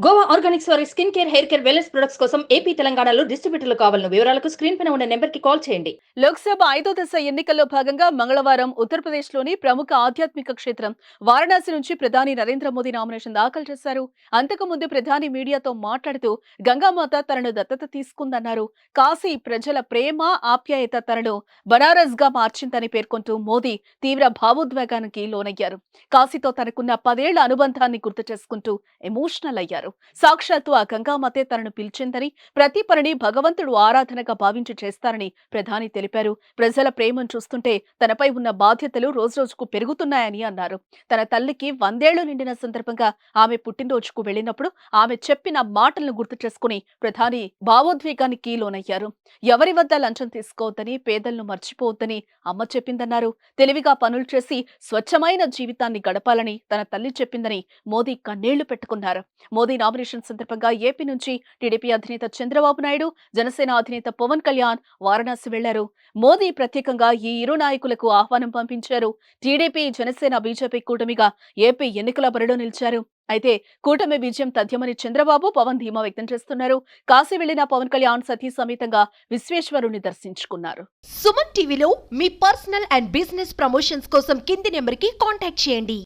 Goa Organics వారి skin care, hair care, wellness products కోసం AP, తెలంగాణలో డిస్ట్రిబ్యూటర్లు కావాలను వివరాలకు స్క్రీన్ పైన ఉన్న నెంబర్ కి కాల్ చేయండి. లోక్సభ 5వ దశ ఎన్నికల్లో భాగంగా మంగళవారం ఉత్తరప్రదేశ్లోని ప్రముఖ ఆధ్యాత్మిక క్షేత్రం వారణాసి నుంచి ప్రధాని నరేంద్ర మోదీ నామినేషన్ దాఖలు చేశారు. అంతకుముందు ప్రధాని మీడియాతో మాట్లాడుతూ గంగామాత తనను దత్తత తీసుకుందన్నారు. కాశీ ప్రజల ప్రేమ, ఆప్యాయత తనను బనారస్ గా మార్చిందని పేర్కొంటూ మోదీ తీవ్ర భావోద్వేగానికి లోనయ్యారు. కాశీతో తనకున్న 10 ఏళ్ల అనుబంధాన్ని గుర్తు చేసుకుంటూ ఎమోషనల్ అయ్యారు. సాక్షాత్తు ఆ గంగామాతే తనను పిలిచిందని, ప్రతి పనిని భగవంతుడు ఆరాధనగా భావించి చేస్తారని ప్రధాని తెలిపారు. ప్రజల ప్రేమను చూస్తుంటే తనపై ఉన్న బాధ్యతలు రోజురోజుకు పెరుగుతున్నాయని అన్నారు. తన తల్లికి 100 ఏళ్లు నిండిన సందర్భంగా ఆమె పుట్టినరోజుకు వెళ్లినప్పుడు ఆమె చెప్పిన మాటలను గుర్తు చేసుకుని ప్రధాని భావోద్వేగానికి లోనయ్యారు. ఎవరి వద్ద లంచం తీసుకోవద్దని, పేదలను మర్చిపోవద్దని అమ్మ చెప్పిందన్నారు. తెలివిగా పనులు చేసి స్వచ్ఛమైన జీవితాన్ని గడపాలని తన తల్లి చెప్పిందని మోదీ కన్నీళ్లు పెట్టుకున్నారు. మోదీ నామినేషన్ సందర్భంగా ఏపీ నుంచి టీడీపీ అధినేత చంద్రబాబు నాయుడు, జనసేన అధినేత పవన్ కళ్యాణ్ వారణాసి వెళ్లారు. మోదీ ప్రత్యేకంగా ఈ ఇరు నాయకులకు ఆహ్వానం పంపించారు. టీడీపీ, జనసేన, బీజేపీ కూటమిగా ఏపీ ఎన్నికల బరిలో నిలిచారు. అయితే కూటమి విజయం తథ్యమని చంద్రబాబు, పవన్ ధీమా వ్యక్తం చేస్తున్నారు. కాశీ వెళ్లిన పవన్ కళ్యాణ్ సతీ సమేతంగా విశ్వేశ్వరుని దర్శించుకున్నారు. సుమన్ టీవీలో మీ పర్సనల్ అండ్ బిజినెస్ ప్రమోషన్స్ కోసం కింది నెంబర్ కి కాంటాక్ట్ చేయండి.